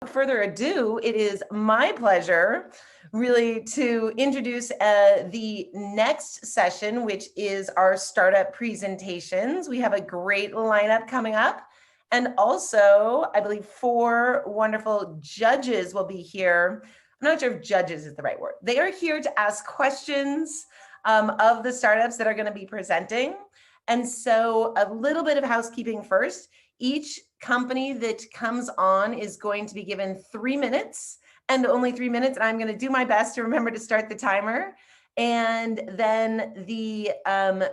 Further ado, it is my pleasure really to introduce the next session, which is our startup presentations. We have a great lineup coming up. And also, I believe 4 wonderful judges will be here. I'm not sure if judges is the right word. They are here to ask questions of the startups that are going to be presenting. And so a little bit of housekeeping first. Each company that comes on is going to be given 3 minutes and only 3 minutes. And I'm going to do my best to remember to start the timer. And then the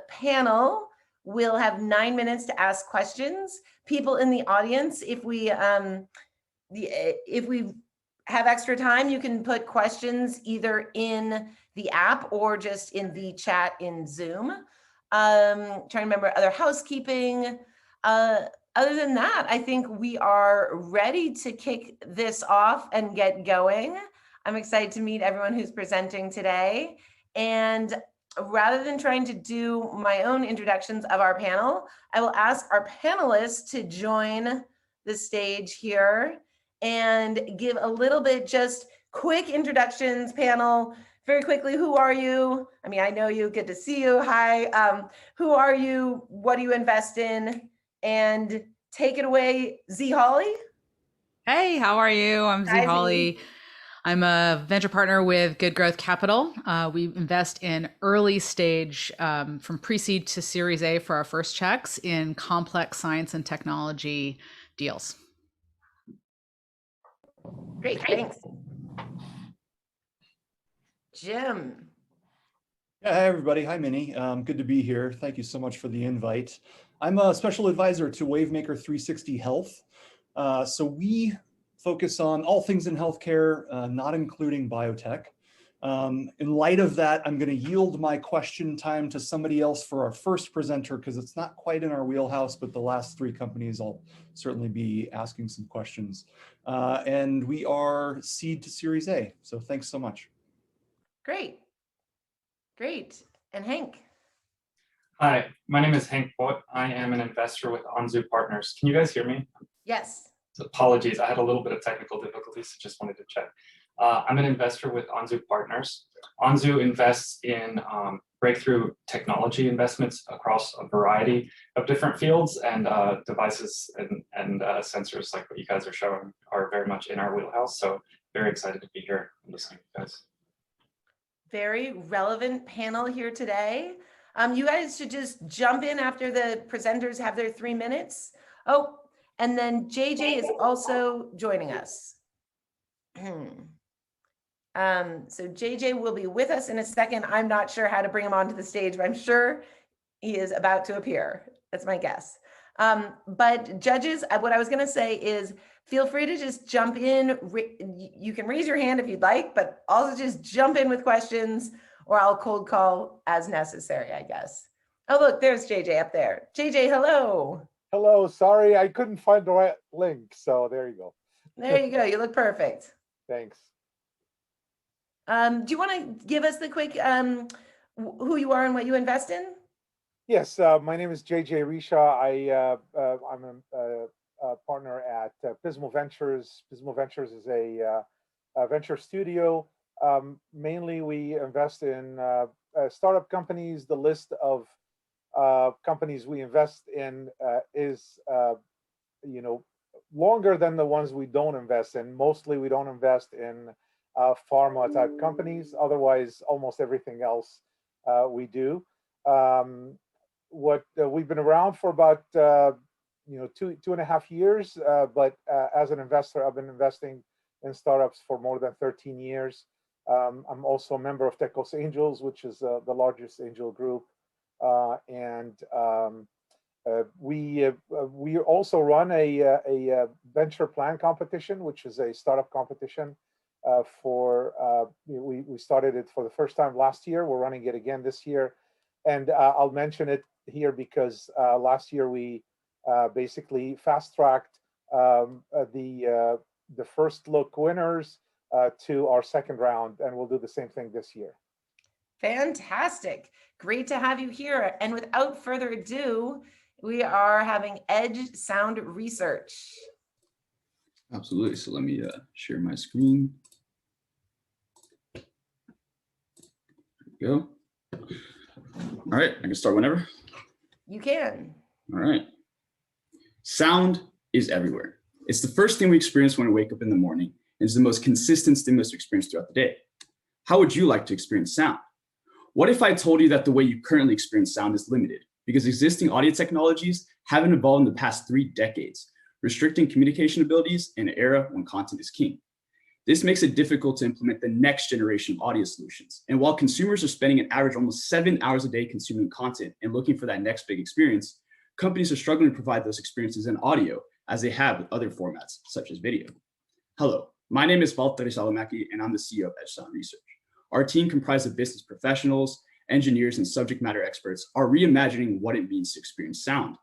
panel will have 9 minutes to ask questions. People in the audience, if we have extra time, you can put questions either in the app or just in the chat in Zoom. Trying to remember other housekeeping. Other than that, I think we are ready to kick this off and get going. I'm excited to meet everyone who's presenting today. And rather than trying to do my own introductions of our panel, I will ask our panelists to join the stage here and give a little bit just quick introductions. Panel, very quickly, who are you? I mean, I know you, good to see you. Hi, who are you? What do you invest in? And take it away, Z Holly. Hey, how are you? I'm Z Hi, Holly. I'm a venture partner with Good Growth Capital. We invest in early stage from pre-seed to Series A for our first checks in complex science and technology deals. Great, thanks. Jim. Yeah, hi everybody. Hi, Minnie. Good to be here. Thank you so much for the invite. I'm a special advisor to Wavemaker 360 Health. So we focus on all things in healthcare, not including biotech. In light of that, I'm going to yield my question time to somebody else for our first presenter because it's not quite in our wheelhouse, but the last 3 companies I'll certainly be asking some questions. And we are seed to Series A. So thanks so much. Great. Great. And Hank. Hi, my name is Hank Boat. I am an investor with Anzu Partners. Can you guys hear me? Yes. So apologies, I had a little bit of technical difficulties, so just wanted to check. I'm an investor with Anzu Partners. Anzu invests in breakthrough technology investments across a variety of different fields, and devices and sensors like what you guys are showing are very much in our wheelhouse. So very excited to be here and listening to you guys. Very relevant panel here today. You guys should just jump in after the presenters have their 3 minutes. Oh, and then JJ is also joining us. So JJ will be with us in a second. I'm not sure how to bring him onto the stage, but I'm sure he is about to appear. That's my guess. But judges, what I was going to say is feel free to just jump in. You can raise your hand if you'd like, but also just jump in with questions or I'll cold call as necessary, I guess. Oh, look, there's JJ up there. JJ, hello. Hello, sorry, I couldn't find the right link, so there you go. There you go, you look perfect. Thanks. Do you want to give us the quick who you are and what you invest in? Yes, my name is JJ Risha. I'm a partner at Pismo Ventures. Pismo Ventures is a venture studio. Mainly, we invest in startup companies. The list of companies we invest in is, longer than the ones we don't invest in. Mostly, we don't invest in pharma type companies. Otherwise, almost everything else we do. We've been around for about 2.5 years, but as an investor, I've been investing in startups for more than 13 years. I'm also a member of Techos Angels, which is the largest angel group, and we also run a venture plan competition, which is a startup competition. We started it for the first time last year. We're running it again this year, and I'll mention it here because last year we basically fast-tracked the first look winners to our second round, and we'll do the same thing this year. Fantastic. Great to have you here. And without further ado, we are having Edge Sound Research. Absolutely. So let me share my screen. There we go. All right, I can start whenever. You can. All right. Sound is everywhere. It's the first thing we experience when we wake up in the morning, and it's the most consistent stimulus we experience throughout the day. How would you like to experience sound? What if I told you that the way you currently experience sound is limited because existing audio technologies haven't evolved in the past 3 decades, restricting communication abilities in an era when content is king? This makes it difficult to implement the next generation of audio solutions. And while consumers are spending an average almost 7 hours a day consuming content and looking for that next big experience, companies are struggling to provide those experiences in audio as they have with other formats, such as video. Hello, my name is Valtteri Salamäki, and I'm the CEO of Sound Research. Our team, comprised of business professionals, engineers, and subject matter experts, are reimagining what it means to experience sound.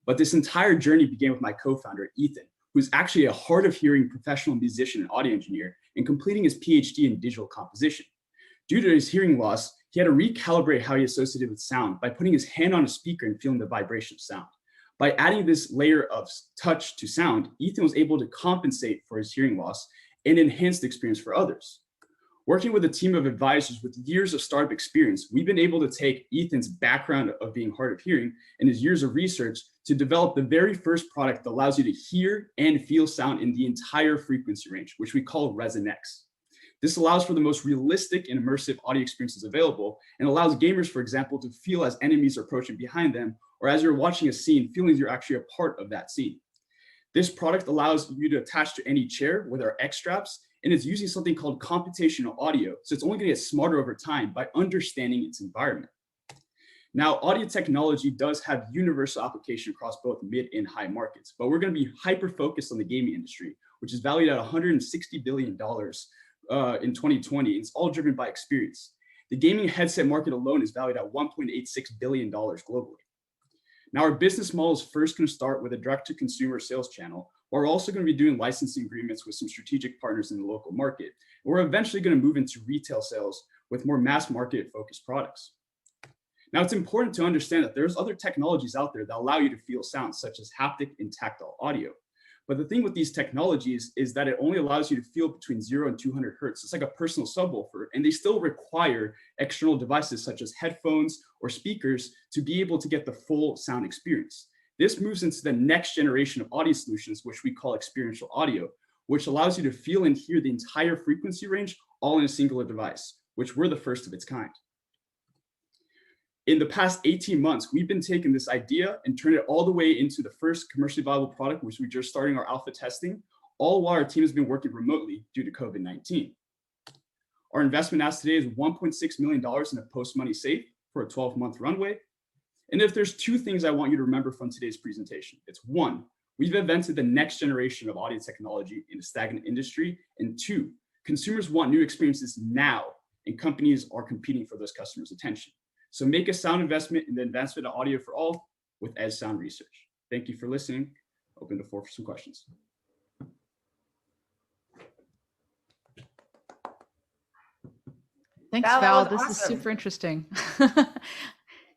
But this entire journey began with my co-founder, Ethan, who's actually a hard of hearing professional musician and audio engineer and completing his PhD in digital composition. Due to his hearing loss, he had to recalibrate how he associated with sound by putting his hand on a speaker and feeling the vibration of sound. By adding this layer of touch to sound, Ethan was able to compensate for his hearing loss and enhance the experience for others. Working with a team of advisors with years of startup experience, we've been able to take Ethan's background of being hard of hearing and his years of research to develop the very first product that allows you to hear and feel sound in the entire frequency range, which we call Zxerex. This allows for the most realistic and immersive audio experiences available and allows gamers, for example, to feel as enemies are approaching behind them, or as you're watching a scene, feeling you're actually a part of that scene. This product allows you to attach to any chair with our X straps, and it's using something called computational audio. So it's only going to get smarter over time by understanding its environment. Now, audio technology does have universal application across both mid and high markets, but we're going to be hyper-focused on the gaming industry, which is valued at $160 billion in 2020. It's all driven by experience. The gaming headset market alone is valued at $1.86 billion globally. Now, our business model is first going to start with a direct-to-consumer sales channel. We're also going to be doing licensing agreements with some strategic partners in the local market. We're eventually going to move into retail sales with more mass market focused products. Now, it's important to understand that there's other technologies out there that allow you to feel sound, such as haptic and tactile audio. But the thing with these technologies is that it only allows you to feel between 0 and 200 hertz. It's like a personal subwoofer, and they still require external devices such as headphones or speakers to be able to get the full sound experience. This moves into the next generation of audio solutions, which we call experiential audio, which allows you to feel and hear the entire frequency range all in a singular device, which we're the first of its kind. In the past 18 months, we've been taking this idea and turning it all the way into the first commercially viable product, which we're just starting our alpha testing, all while our team has been working remotely due to COVID-19. Our investment as today is $1.6 million in a post-money safe for a 12-month runway. And if there's 2 things I want you to remember from today's presentation, it's 1, we've invented the next generation of audio technology in a stagnant industry, and 2, consumers want new experiences now, and companies are competing for those customers' attention. So make a sound investment in the advancement of audio for all with Sound Research. Thank you for listening. Open the floor for some questions. Thanks, Val, that Val. was This is awesome. super interesting.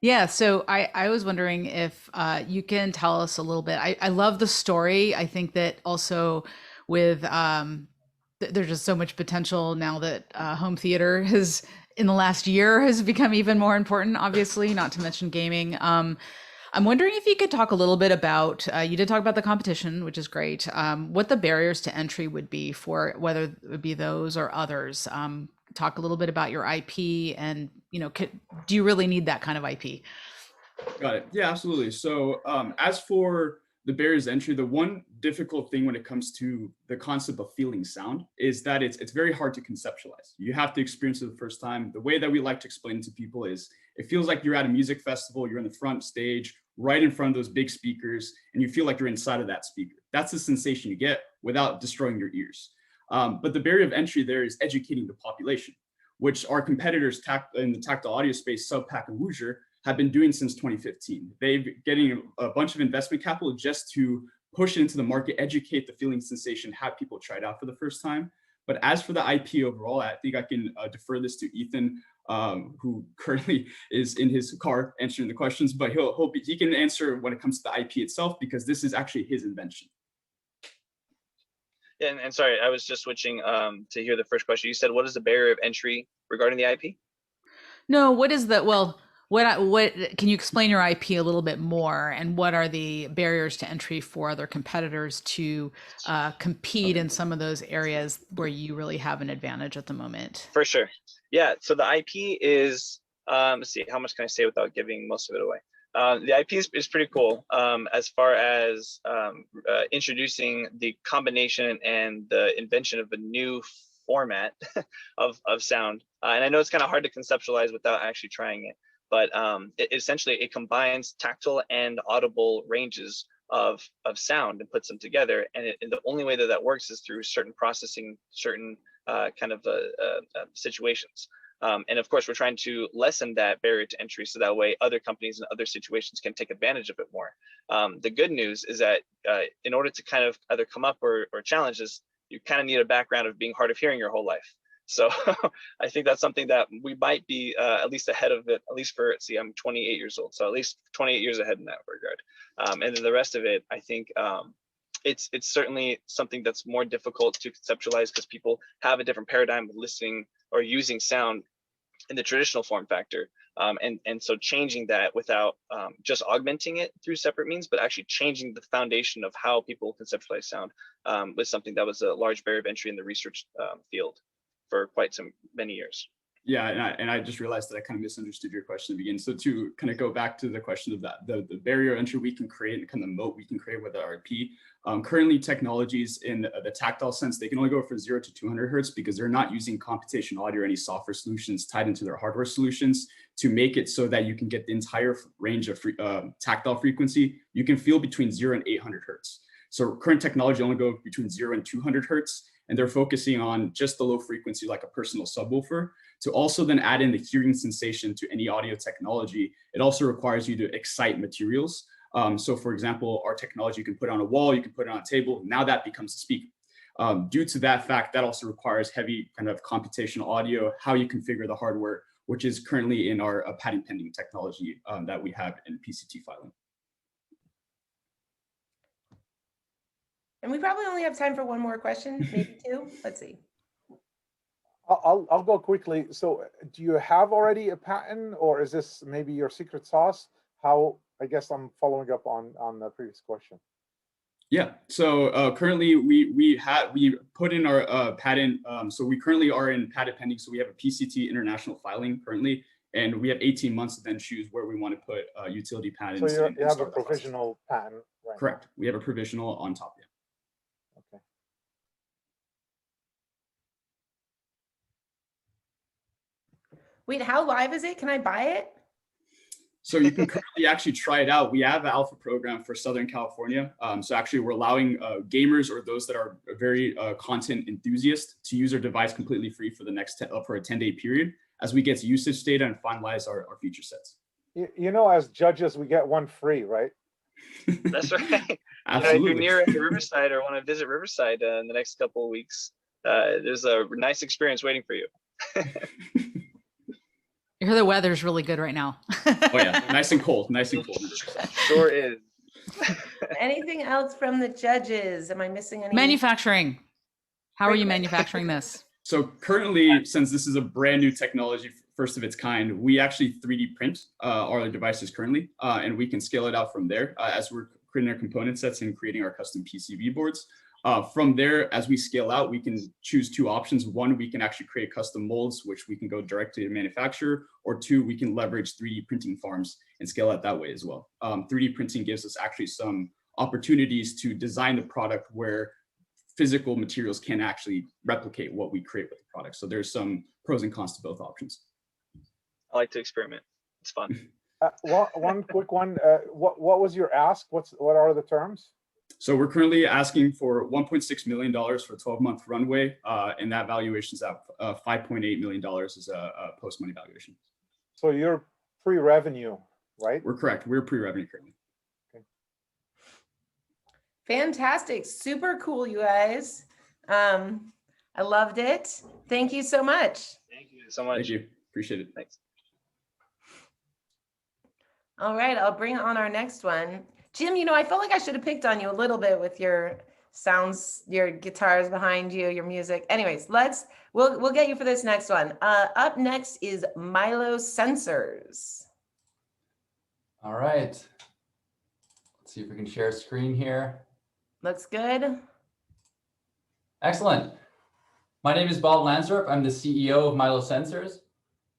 Yeah, so I was wondering if you can tell us a little bit. I love the story. I think that also with there's just so much potential now that home theater has in the last year has become even more important, obviously, not to mention gaming. I'm wondering if you could talk a little bit about, you did talk about the competition, which is great, what the barriers to entry would be for whether it would be those or others. Talk a little bit about your IP and, do you really need that kind of IP? Got it. Yeah, absolutely. So as for the barriers to entry, the one difficult thing when it comes to the concept of feeling sound is that it's very hard to conceptualize. You have to experience it the first time. The way that we like to explain it to people is it feels like you're at a music festival, you're in the front stage, right in front of those big speakers, and you feel like you're inside of that speaker. That's the sensation you get without destroying your ears. But the barrier of entry there is educating the population, which our competitors in the tactile audio space, Subpack and Woosier, have been doing since 2015. They've getting a bunch of investment capital just to push it into the market, educate the feeling sensation, have people try it out for the first time. But as for the IP overall, I think I can defer this to Ethan, who currently is in his car answering the questions, but he can answer when it comes to the IP itself, because this is actually his invention. And sorry, I was just switching to hear the first question. You said, what is the barrier of entry regarding the IP? No, what is the, well, what can you explain your IP a little bit more, and what are the barriers to entry for other competitors to compete in some of those areas where you really have an advantage at the moment? For sure. Yeah, so the IP is, let's see, how much can I say without giving most of it away? The IP is pretty cool as far as introducing the combination and the invention of a new format of sound. And I know it's kind of hard to conceptualize without actually trying it, but essentially it combines tactile and audible ranges of sound and puts them together. And the only way that works is through certain processing, certain kind of situations. And of course, we're trying to lessen that barrier to entry so that way other companies and other situations can take advantage of it more. The good news is that in order to kind of either come up or challenge this, you kind of need a background of being hard of hearing your whole life. So I think that's something that we might be at least ahead of it, at least for, see, I'm 28 years old, so at least 28 years ahead in that regard. And then the rest of it, I think it's certainly something that's more difficult to conceptualize because people have a different paradigm of listening or using sound in the traditional form factor. And so changing that without just augmenting it through separate means, but actually changing the foundation of how people conceptualize sound was something that was a large barrier of entry in the research field for quite many years. Yeah, and I just realized that I kind of misunderstood your question at the beginning. So to kind of go back to the question of that, the barrier entry we can create and kind of moat we can create with our IP. Currently, technologies in the tactile sense, they can only go from 0 to 200 hertz because they're not using computational audio or any software solutions tied into their hardware solutions to make it so that you can get the entire range of tactile frequency. You can feel between 0 and 800 hertz. So current technology only go between 0 and 200 hertz. And they're focusing on just the low frequency, like a personal subwoofer. To also then add in the hearing sensation to any audio technology, it also requires you to excite materials. So for example, our technology you can put on a wall, you can put it on a table, now that becomes a speaker. Due to that fact, that also requires heavy kind of computational audio, how you configure the hardware, which is currently in our patent pending technology that we have in PCT filing. And we probably only have time for one more question, maybe two. Let's see. I'll go quickly. So do you have already a patent, or is this maybe your secret sauce? How, I guess I'm following up on the previous question. Yeah, so currently we put in our patent. So we currently are in patent pending. So we have a PCT international filing currently, and we have 18 months to then choose where we want to put utility patents. So you have a provisional patent, right? Correct. We have a provisional on top. Yeah. Okay. Wait, how live is it? Can I buy it? So you can currently actually try it out. We have an alpha program for Southern California. So actually we're allowing gamers or those that are very content enthusiasts to use our device completely free for the next for a 10-day period as we get usage data and finalize our feature sets. You know, as judges, we get one free, right? That's right. Absolutely. If you're near Riverside or want to visit Riverside in the next couple of weeks, there's a nice experience waiting for you. I hear the weather's really good right now. Oh yeah, nice and cold, nice and cold. Sure is. Anything else from the judges? Am I missing anything? Manufacturing. How are you manufacturing this? So currently, since this is a brand new technology, first of its kind, we actually 3D print our devices currently, and we can scale it out from there as we're creating our component sets and creating our custom PCB boards. From there, as we scale out, we can choose two options. One, we can actually create custom molds, which we can go directly to manufacturer, or two, we can leverage 3D printing farms and scale out that way as well. 3D printing gives us actually some opportunities to design the product where physical materials can actually replicate what we create with the product. So there's some pros and cons to both options. I like to experiment. It's fun. One quick one. What was your ask? What are the terms? So we're currently asking for $1.6 million for a 12-month runway, and that valuation is at $5.8 million as a post-money valuation. So you're pre-revenue, right? We're correct. We're pre-revenue currently. Okay. Fantastic. Super cool, you guys. I loved it. Thank you so much. Thank you so much. Thank you. Appreciate it. Thanks. All right, I'll bring on our next one. Jim, you know, I felt like I should have picked on you a little bit with your Sounds, your guitars behind you, your music. Anyways, we'll get you for this next one. Up next is Milo Sensors. All right. Let's see if we can share a screen here. Looks good. Excellent. My name is Bob Lansdorp. I'm the CEO of Milo Sensors.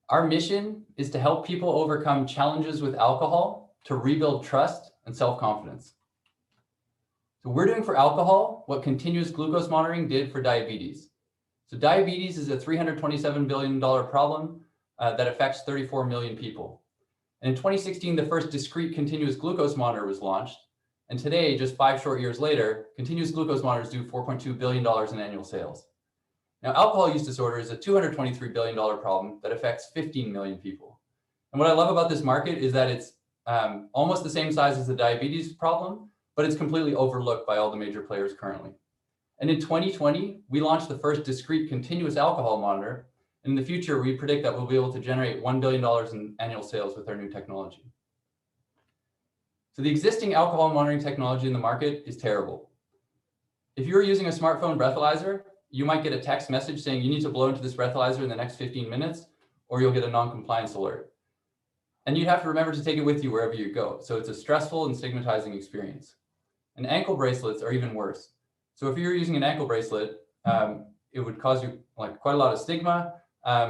Our mission is to help people overcome challenges with alcohol to rebuild trust and self-confidence. So we're doing for alcohol what continuous glucose monitoring did for diabetes. So diabetes is a $327 billion problem that affects 34 million people. And in 2016, the first discrete continuous glucose monitor was launched. And today, just 5 short years later, continuous glucose monitors do $4.2 billion in annual sales. Now, alcohol use disorder is a $223 billion problem that affects 15 million people. And what I love about this market is that it's almost the same size as the diabetes problem, but it's completely overlooked by all the major players currently. And in 2020, we launched the first discrete continuous alcohol monitor. In the future, we predict that we'll be able to generate $1 billion in annual sales with our new technology. So the existing alcohol monitoring technology in the market is terrible. If you're using a smartphone breathalyzer, you might get a text message saying you need to blow into this breathalyzer in the next 15 minutes, or you'll get a non-compliance alert. And you'd have to remember to take it with you wherever you go. So it's a stressful and stigmatizing experience. And ankle bracelets are even worse. So if you're using an ankle bracelet, it would cause you quite a lot of stigma.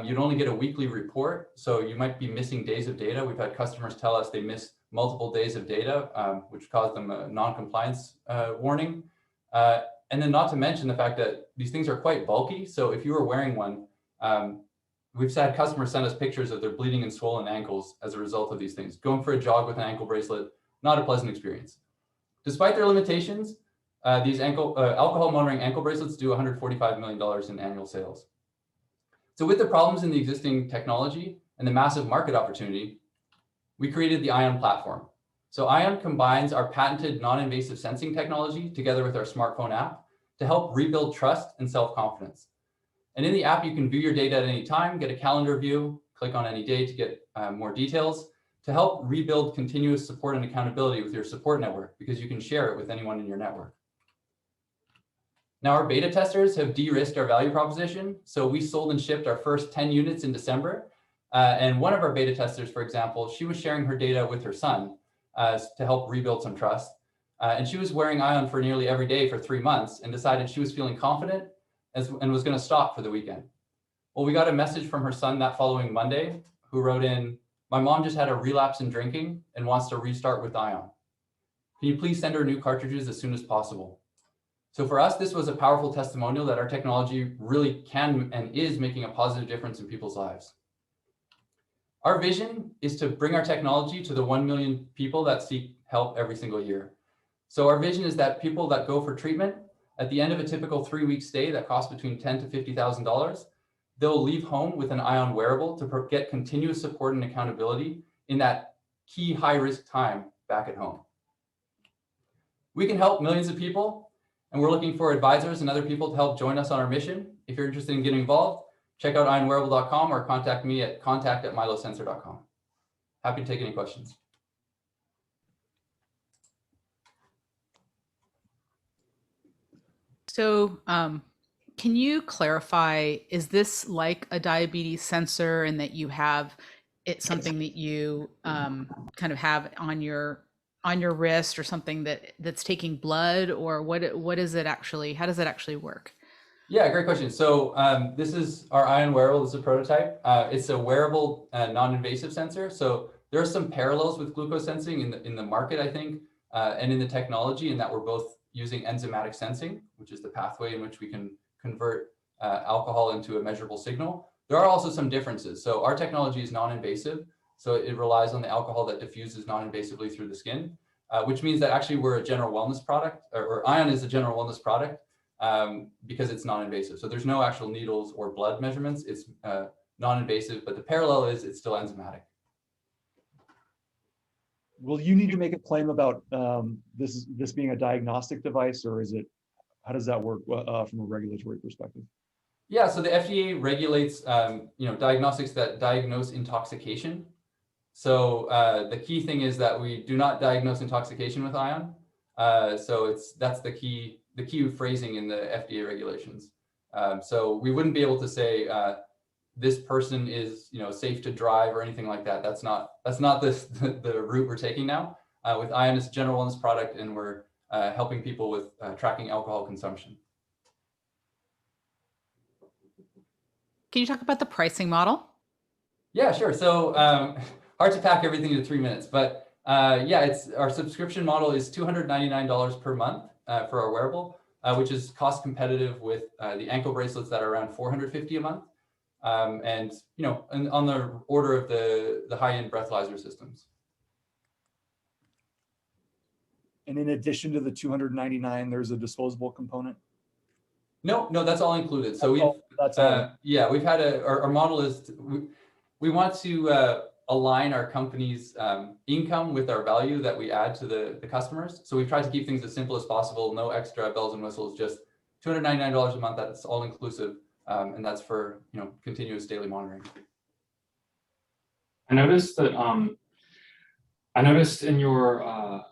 You'd only get a weekly report. So you might be missing days of data. We've had customers tell us they miss multiple days of data, which caused them a non-compliance warning. And then not to mention the fact that these things are quite bulky. So if you were wearing one, we've had customers send us pictures of their bleeding and swollen ankles as a result of these things. Going for a jog with an ankle bracelet, not a pleasant experience. Despite their limitations, these alcohol monitoring ankle bracelets do $145 million in annual sales. So with the problems in the existing technology and the massive market opportunity, we created the ION platform. So ION combines our patented non-invasive sensing technology together with our smartphone app to help rebuild trust and self-confidence. And in the app, you can view your data at any time, get a calendar view, click on any day to get more details, to help rebuild continuous support and accountability with your support network, because you can share it with anyone in your network. Now, our beta testers have de-risked our value proposition. So we sold and shipped our first 10 units in December. And one of our beta testers, for example, she was sharing her data with her son to help rebuild some trust. And she was wearing ION for nearly every day for 3 months and decided she was feeling confident and was going to stop for the weekend. Well, we got a message from her son that following Monday who wrote in, "My mom just had a relapse in drinking and wants to restart with ION. Can you please send her new cartridges as soon as possible?" So for us, this was a powerful testimonial that our technology really can and is making a positive difference in people's lives. Our vision is to bring our technology to the 1 million people that seek help every single year. So our vision is that people that go for treatment, at the end of a typical 3-week stay that costs between $10,000 to $50,000, they'll leave home with an ION wearable to get continuous support and accountability in that key high-risk time back at home. We can help millions of people, and we're looking for advisors and other people to help join us on our mission. If you're interested in getting involved, check out ionwearable.com or contact me at contact@milosensor.com. Happy to take any questions. So can you clarify, is this like a diabetes sensor in that you have it's something that you kind of have on your wrist or something that's taking blood, or what is it actually, how does it actually work? Yeah, great question. So this is our ION wearable. This is a prototype. It's a wearable non-invasive sensor. So there are some parallels with glucose sensing in the market, I think, and in the technology, in that we're both using enzymatic sensing, which is the pathway in which we can convert alcohol into a measurable signal. There are also some differences. So our technology is non-invasive. So it relies on the alcohol that diffuses non-invasively through the skin, which means that actually we're a general wellness product, or ION is a general wellness product because it's non-invasive. So there's no actual needles or blood measurements. It's non-invasive, but the parallel is it's still enzymatic. Will you need to make a claim about this being a diagnostic device, or is it, how does that work from a regulatory perspective? Yeah, so the FDA regulates diagnostics that diagnose intoxication. So the key thing is that we do not diagnose intoxication with ION. So that's the key the key phrasing in the FDA regulations. So we wouldn't be able to say this person is safe to drive or anything like that. That's not the route we're taking now. With ION, it's a general wellness product, and we're helping people with tracking alcohol consumption. Can you talk about the pricing model? Yeah, sure. So hard to pack everything into 3 minutes, but yeah, our subscription model is $299 per month for our wearable, which is cost competitive with the ankle bracelets that are around $450 a month, and on the order of the high-end breathalyzer systems. And in addition to the 299, there's a disposable component. No, that's all included. So that's all. Yeah, we've had our model is we want to align our company's income with our value that we add to the customers. So we've tried to keep things as simple as possible, no extra bells and whistles, just $299 a month. That's all inclusive, and that's for continuous daily monitoring. I noticed that in your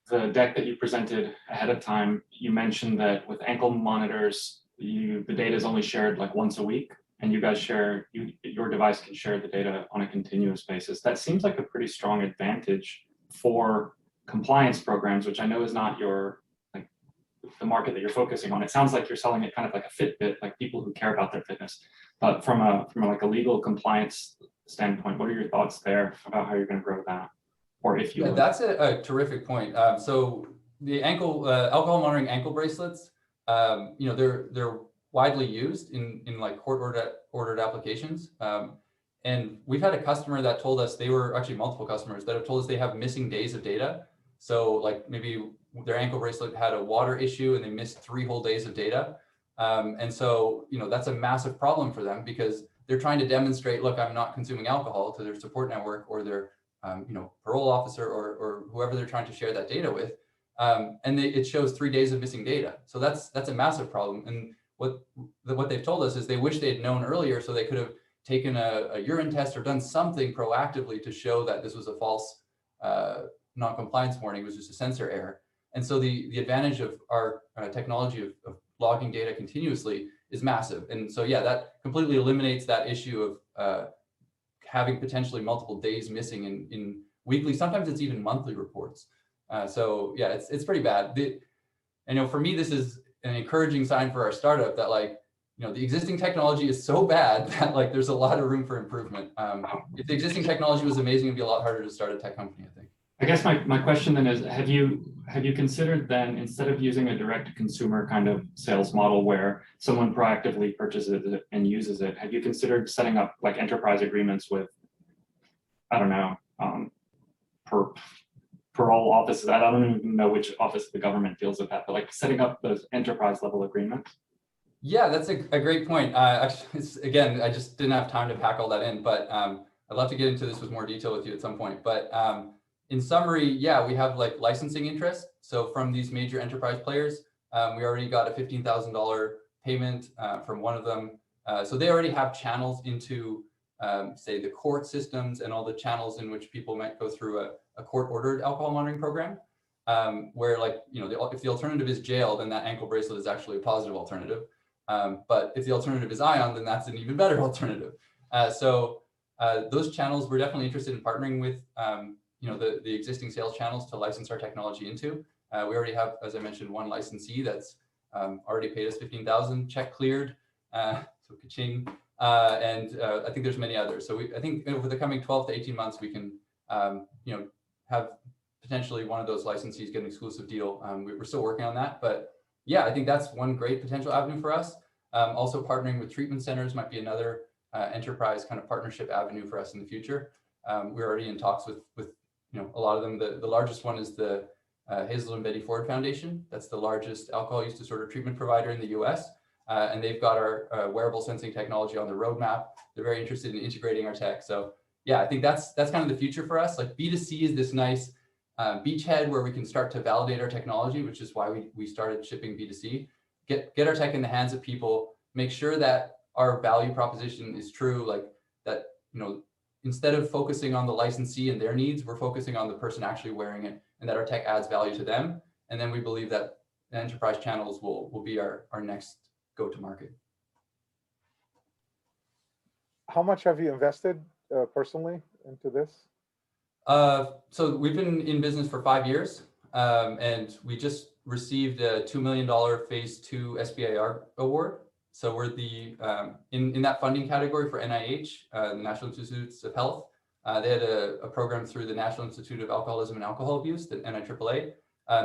the deck that you presented ahead of time, you mentioned that with ankle monitors, the data is only shared like once a week, and you guys your device can share the data on a continuous basis. That seems like a pretty strong advantage for compliance programs, which I know is not the market that you're focusing on. It sounds like you're selling it kind of like a Fitbit, like people who care about their fitness. But from a legal compliance standpoint, what are your thoughts there about how you're going to grow that? Or if you would. That's a terrific point. So the alcohol monitoring ankle bracelets, they're widely used in like court ordered applications. And we've had a customer that told us, they were actually multiple customers that have told us they have missing days of data. So like maybe their ankle bracelet had a water issue and they missed 3 whole days of data. And so, that's a massive problem for them, because they're trying to demonstrate, look, I'm not consuming alcohol, to their support network or their parole officer or whoever they're trying to share that data with. And it shows 3 days of missing data. So that's a massive problem. And what they've told us is they wish they had known earlier, so they could have taken a urine test or done something proactively to show that this was a false non-compliance warning, it was just a sensor error. And so the advantage of our technology of logging data continuously is massive. And so, yeah, that completely eliminates that issue of having potentially multiple days missing in weekly, sometimes it's even monthly reports. So yeah, it's pretty bad. For me, this is an encouraging sign for our startup that the existing technology is so bad that there's a lot of room for improvement. If the existing technology was amazing, it'd be a lot harder to start a tech company, I think. I guess my question then is, have you considered then, instead of using a direct to consumer kind of sales model where someone proactively purchases it and uses it, have you considered setting up like enterprise agreements with, I don't know, parole offices? I don't even know which office of the government deals with that, but like setting up those enterprise level agreements? Yeah, that's a great point. Actually, again, I just didn't have time to pack all that in, but I'd love to get into this with more detail with you at some point. But in summary, yeah, we have licensing interest. So from these major enterprise players, we already got a $15,000 payment from one of them. So they already have channels into, say, the court systems and all the channels in which people might go through a court-ordered alcohol monitoring program, where if the alternative is jail, then that ankle bracelet is actually a positive alternative. But if the alternative is ION, then that's an even better alternative. So those channels, we're definitely interested in partnering with the existing sales channels to license our technology into. We already have, as I mentioned, one licensee that's already paid us $15,000, check cleared, so ka-ching. And I think there's many others. So I think over the coming 12 to 18 months, we can have potentially one of those licensees get an exclusive deal. We're still working on that, but yeah, I think that's one great potential avenue for us. Also partnering with treatment centers might be another enterprise kind of partnership avenue for us in the future. We're already in talks with a lot of them. The largest one is the Hazel and Betty Ford Foundation. That's the largest alcohol use disorder treatment provider in the US. And they've got our wearable sensing technology on their roadmap. They're very interested in integrating our tech. So yeah, I think that's kind of the future for us. Like B2C is this nice beachhead where we can start to validate our technology, which is why we started shipping B2C. Get our tech in the hands of people, make sure that our value proposition is true, like that, instead of focusing on the licensee and their needs, we're focusing on the person actually wearing it, and that our tech adds value to them. And then we believe that the enterprise channels will be our next go-to-market. How much have you invested personally into this? So we've been in business for 5 years, and we just received a $2 million phase 2 SBIR award. So we're the in that funding category for NIH, the National Institutes of Health. They had a program through the National Institute of Alcoholism and Alcohol Abuse, the NIAAA.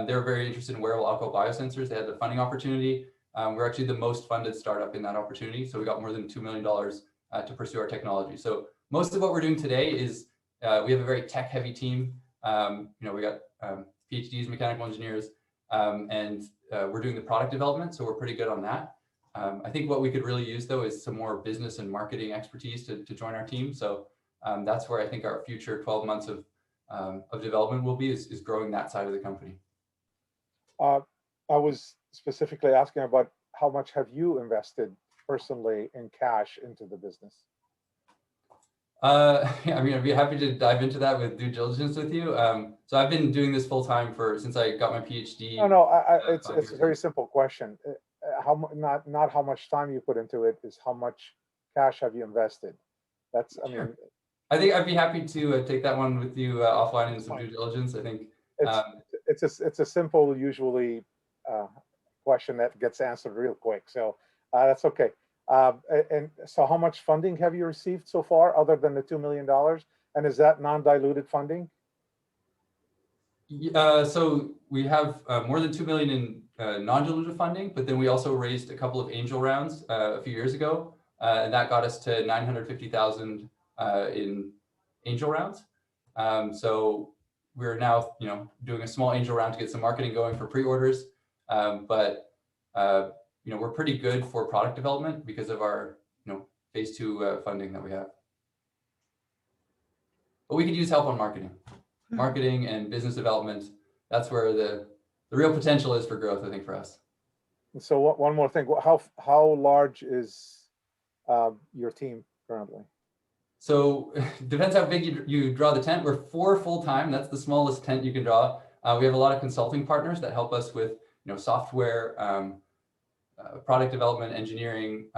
They were very interested in wearable alcohol biosensors. They had the funding opportunity. We're actually the most funded startup in that opportunity. So we got more than $2 million to pursue our technology. So most of what we're doing today is we have a very tech-heavy team. We got PhDs, mechanical engineers, and we're doing the product development. So we're pretty good on that. I think what we could really use though is some more business and marketing expertise to join our team. So that's where I think our future 12 months of development will be is growing that side of the company. I was specifically asking about how much have you invested personally in cash into the business? I mean, I'd be happy to dive into that with due diligence with you. So I've been doing this full time since I got my PhD. It's a very simple question. Not how much time you put into it, is how much cash have you invested? That's, I mean, I think I'd be happy to take that one with you offline in some due diligence. I think it's a simple, usually question that gets answered real quick. So that's okay. And so how much funding have you received so far other than the $2 million? And is that non-diluted funding? So we have more than 2 million in non-dilutive funding, but then we also raised a couple of angel rounds a few years ago, and that got us to 950,000 in angel rounds. So we're now, doing a small angel round to get some marketing going for pre-orders, but we're pretty good for product development because of our, phase 2 funding that we have. But we could use help on marketing and business development. That's where the real potential is for growth, I think, for us. So one more thing, how large is your team currently? So it depends how big you draw the tent. We're 4 full-time. That's the smallest tent you can draw. We have a lot of consulting partners that help us with, software, product development, engineering,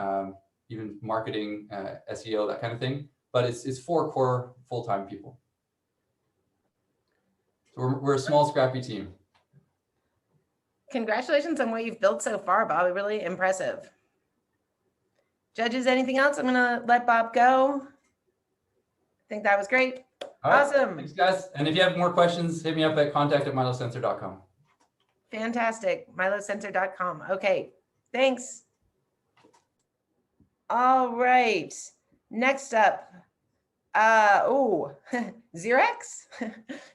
even marketing, SEO, that kind of thing. But it's 4 core full-time people. So we're a small, scrappy team. Congratulations on what you've built so far, Bob. Really impressive. Judges, anything else? I'm going to let Bob go. I think that was great. All right. Awesome. Thanks, guys. And if you have more questions, hit me up at contact@milosensor.com. Fantastic. milosensor.com. Okay. Thanks. All right. Next up. Zxerex.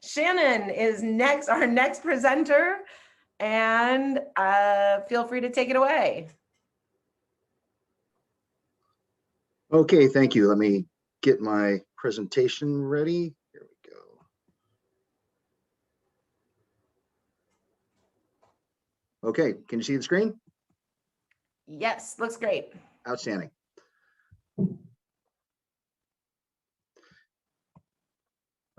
Shannon is our next presenter, and feel free to take it away. Okay, thank you. Let me get my presentation ready. Here we go. Okay, can you see the screen? Yes, looks great. Outstanding.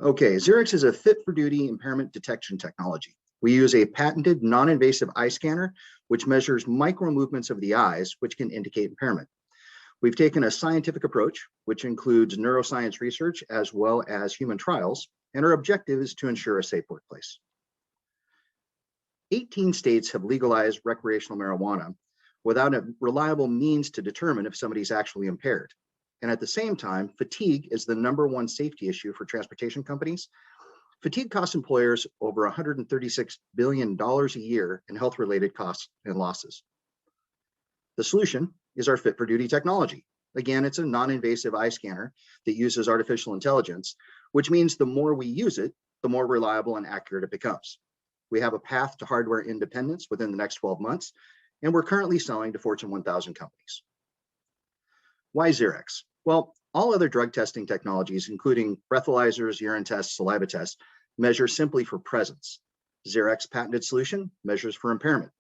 Okay, Zxerex is a fit-for-duty impairment detection technology. We use a patented non-invasive eye scanner, which measures micro movements of the eyes, which can indicate impairment. We've taken a scientific approach, which includes neuroscience research as well as human trials, and our objective is to ensure a safe workplace. 18 states have legalized recreational marijuana without a reliable means to determine if somebody's actually impaired. And at the same time, fatigue is the #1 safety issue for transportation companies. Fatigue costs employers over $136 billion a year in health-related costs and losses. The solution is our fit-for-duty technology. Again, it's a non-invasive eye scanner that uses artificial intelligence, which means the more we use it, the more reliable and accurate it becomes. We have a path to hardware independence within the next 12 months, and we're currently selling to Fortune 1000 companies. Why Zxerex? Well, all other drug testing technologies, including breathalyzers, urine tests, saliva tests, measure simply for presence. Zxerex patented solution measures for impairment.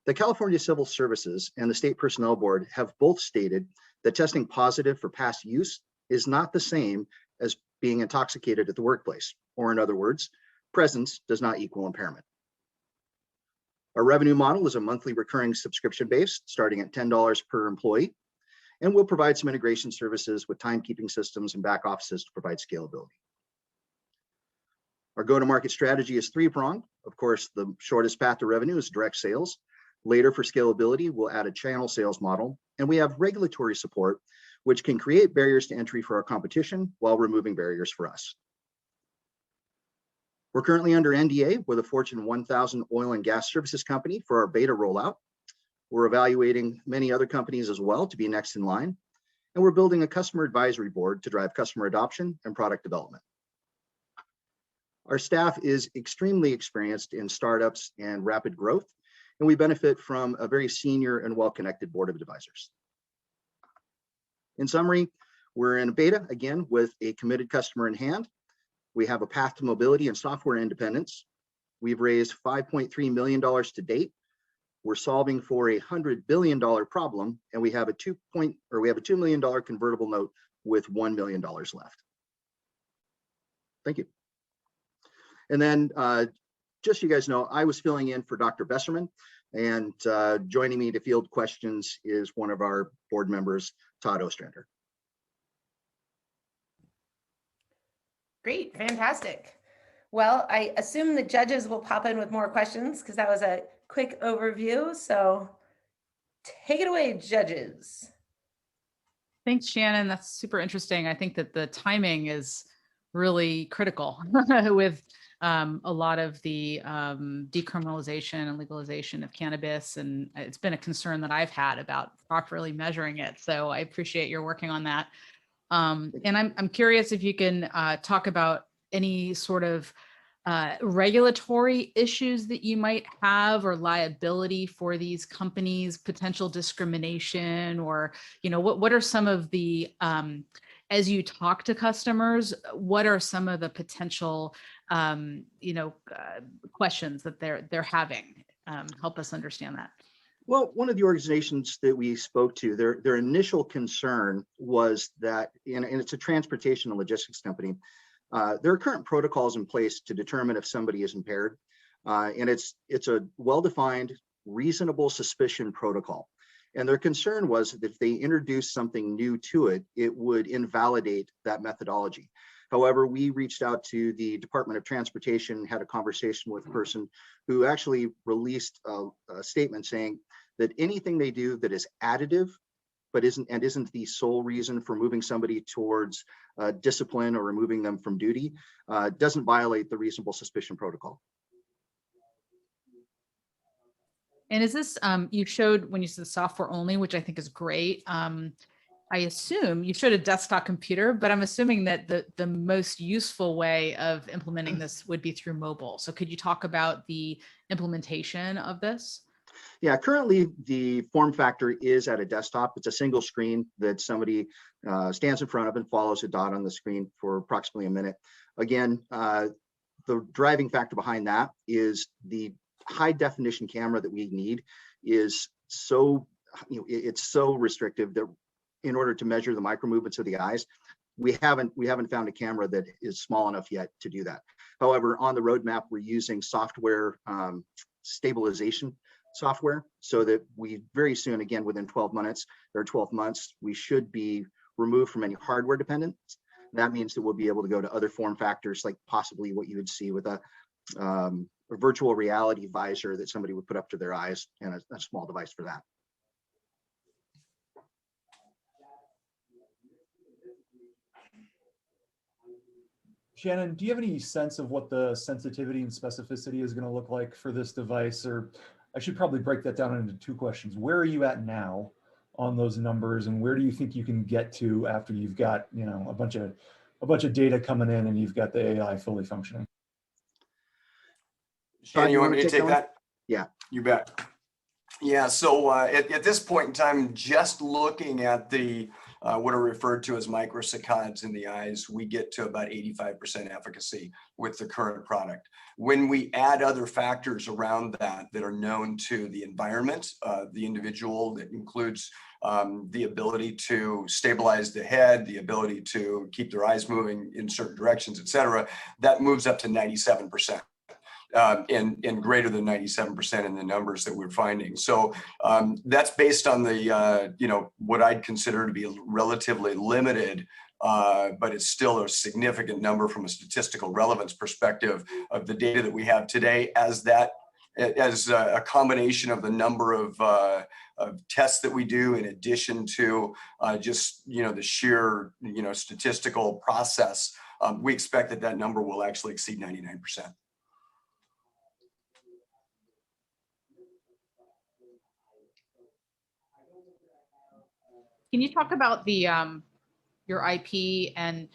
The California Civil Services and the State Personnel Board have both stated that testing positive for past use is not the same as being intoxicated at the workplace, or in other words, presence does not equal impairment. Our revenue model is a monthly recurring subscription base starting at $10 per employee, and we'll provide some integration services with timekeeping systems and back offices to provide scalability. Our go-to-market strategy is three-pronged. Of course, the shortest path to revenue is direct sales. Later, for scalability, we'll add a channel sales model, and we have regulatory support, which can create barriers to entry for our competition while removing barriers for us. We're currently under NDA with a Fortune 1000 oil and gas services company for our beta rollout. We're evaluating many other companies as well to be next in line, and we're building a customer advisory board to drive customer adoption and product development. Our staff is extremely experienced in startups and rapid growth, and we benefit from a very senior and well-connected board of advisors. In summary, we're in a beta, again, with a committed customer in hand. We have a path to mobility and software independence. We've raised $5.3 million to date. We're solving for a $100 billion problem, and we have a $2 million convertible note with $1 million left. Thank you. And then just so you guys know, I was filling in for Dr. Besserman, and joining me to field questions is one of our board members, Todd Ostrander. Great, fantastic. Well, I assume the judges will pop in with more questions because that was a quick overview. So take it away, judges. Thanks, Shannon. That's super interesting. I think that the timing is really critical with a lot of the decriminalization and legalization of cannabis. And it's been a concern that I've had about properly measuring it. So I appreciate your working on that. And I'm curious if you can talk about any sort of regulatory issues that you might have, or liability for these companies, potential discrimination, or, you know, what are some of the, as you talk to customers, what are some of the potential, questions that they're having? Help us understand that. Well, one of the organizations that we spoke to, their initial concern was that, and it's a transportation and logistics company, there are current protocols in place to determine if somebody is impaired, and it's a well-defined, reasonable suspicion protocol. And their concern was that if they introduced something new to it, it would invalidate that methodology. However, we reached out to the Department of Transportation, had a conversation with a person who actually released a statement saying that anything they do that is additive, but isn't the sole reason for moving somebody towards discipline or removing them from duty, doesn't violate the reasonable suspicion protocol. And is this, you showed when you said software only, which I think is great. I assume you showed a desktop computer, but I'm assuming that the most useful way of implementing this would be through mobile. So could you talk about the implementation of this? Yeah, currently the form factor is at a desktop. It's a single screen that somebody stands in front of and follows a dot on the screen for approximately a minute. Again, the driving factor behind that is the high definition camera that we need is so, it's so restrictive that in order to measure the micro movements of the eyes, we haven't found a camera that is small enough yet to do that. However, on the roadmap, we're using software stabilization software so that we very soon, again, within 12 months, we should be removed from any hardware dependence. That means that we'll be able to go to other form factors, like possibly what you would see with a virtual reality visor that somebody would put up to their eyes, and a small device for that. Shannon, do you have any sense of what the sensitivity and specificity is going to look like for this device? Or I should probably break that down into two questions. Where are you at now on those numbers, and where do you think you can get to after you've got, you know, a bunch of data coming in and you've got the AI fully functioning? Shannon, you want me to take that? Yeah, you bet. Yeah, so at this point in time, just looking at the what are referred to as microsaccades in the eyes, we get to about 85% efficacy with the current product. When we add other factors around that are known to the environment, the individual, that includes the ability to stabilize the head, the ability to keep their eyes moving in certain directions, et cetera, that moves up to 97%. and greater than 97% in the numbers that we're finding. So that's based on the, what I'd consider to be relatively limited, but it's still a significant number from a statistical relevance perspective of the data that we have today, as a combination of the number of tests that we do, in addition to just the sheer statistical process. We expect that number will actually exceed 99%. Can you talk about the your IP and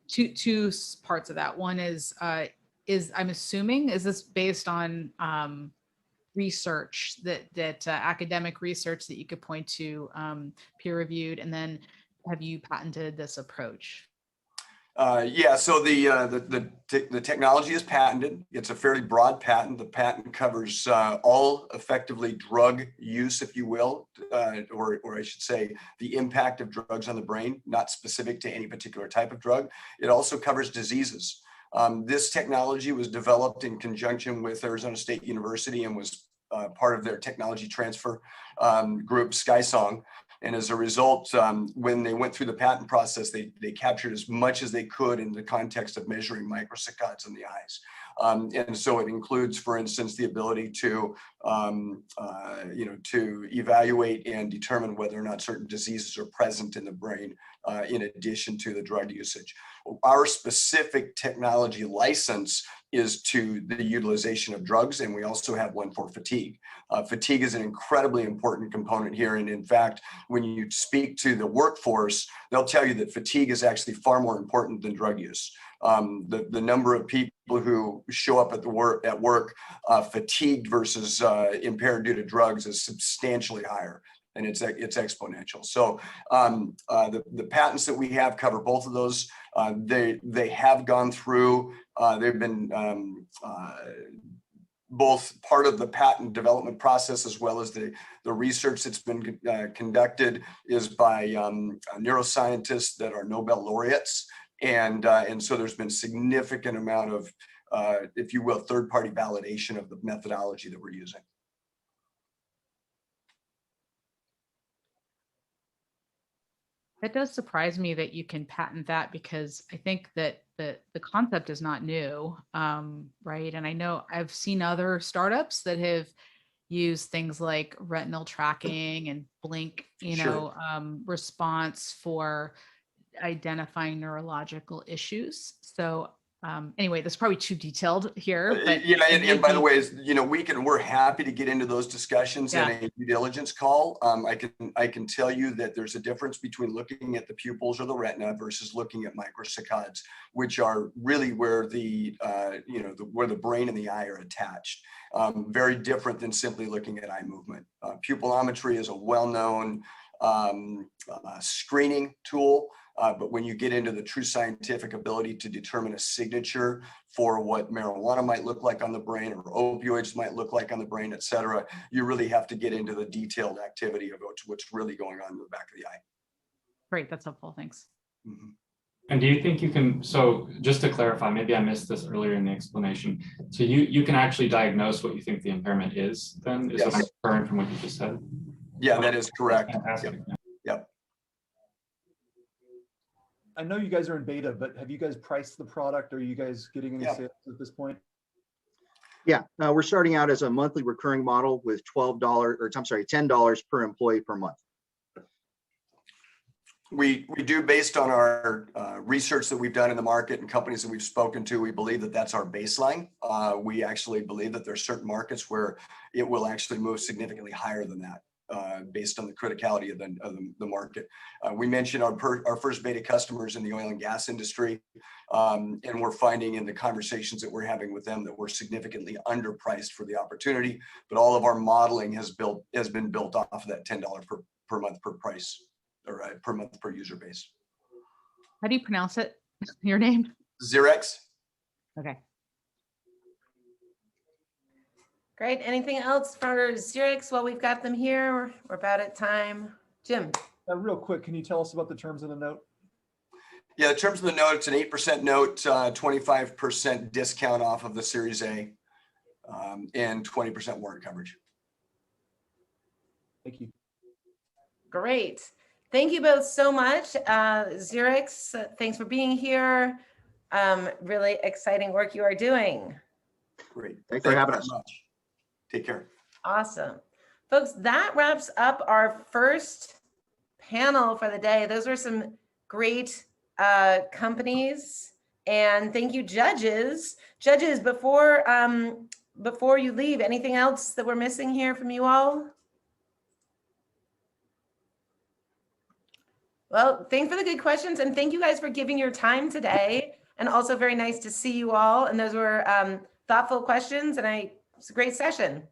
two parts of that? One is I'm assuming, is this based on research that academic research that you could point to, peer reviewed, and then have you patented this approach? Yeah, so the technology is patented. It's a fairly broad patent. The patent covers all effectively drug use, if you will, or I should say the impact of drugs on the brain, not specific to any particular type of drug. It also covers diseases. This technology was developed in conjunction with Arizona State University and was part of their technology transfer group, SkySong. And as a result, when they went through the patent process, they captured as much as they could in the context of measuring microsaccades in the eyes. And so it includes, for instance, the ability to, to evaluate and determine whether or not certain diseases are present in the brain, in addition to the drug usage. Our specific technology license is to the utilization of drugs, and we also have one for fatigue. Fatigue is an incredibly important component here, and in fact, when you speak to the workforce, they'll tell you that fatigue is actually far more important than drug use. The number of people who show up at work fatigued versus impaired due to drugs is substantially higher, and it's exponential. So the patents that we have cover both of those. They have gone through. They've been both part of the patent development process, as well as the research that's been conducted is by neuroscientists that are Nobel laureates. And so there's been significant amount of, if you will, third-party validation of the methodology that we're using. That does surprise me that you can patent that, because I think that the concept is not new, right? And I know I've seen other startups that have used things like retinal tracking and blink, response for identifying neurological issues. So anyway, that's probably too detailed here. But and by the way, we're happy to get into those discussions in a due diligence call. I can tell you that there's a difference between looking at the pupils or the retina versus looking at microsaccades, which are really where where the brain and the eye are attached. Very different than simply looking at eye movement. Pupillometry is a well-known screening tool. But when you get into the true scientific ability to determine a signature for what marijuana might look like on the brain, or opioids might look like on the brain, et cetera, you really have to get into the detailed activity of what's really going on in the back of the eye. Great, that's helpful, thanks. Mm-hmm. And do you think you can, so just to clarify, maybe I missed this earlier in the explanation. So you can actually diagnose what you think the impairment is then? Is Yes. that inferring from what you just said? Yeah, that is correct. Fantastic. Yep. I know you guys are in beta, but have you guys priced the product? Are you guys getting any Yeah. sales at this point? Yeah, we're starting out as a monthly recurring model with $10 per employee per month. We do, based on our research that we've done in the market and companies that we've spoken to, we believe that that's our baseline. We actually believe that there are certain markets where it will actually move significantly higher than that, based on the criticality of the market. We mentioned our first beta customers in the oil and gas industry, and we're finding in the conversations that we're having with them that we're significantly underpriced for the opportunity, but all of our modeling has been built off of that $10 per month per price, or per month per user base. How do you pronounce it? Your name? Zxerex. Okay. Great. Anything else for Zxerex while we've got them here? We're about at time. Jim. Real quick, can you tell us about the terms of the note? Yeah, the terms of the note, it's an 8% note, 25% discount off of the Series A. and 20% warrant coverage. Thank you. Great. Thank you both so much. Zxerex, thanks for being here. Really exciting work you are doing. Great. Thanks for having you us. very much. Take care. Awesome. Folks, that wraps up our first panel for the day. Those were some great companies. And thank you, judges. Judges, before you leave, anything else that we're missing here from you all? Well, thanks for the good questions, and thank you guys for giving your time today. And also very nice to see you all. And those were thoughtful questions, and it's a great session.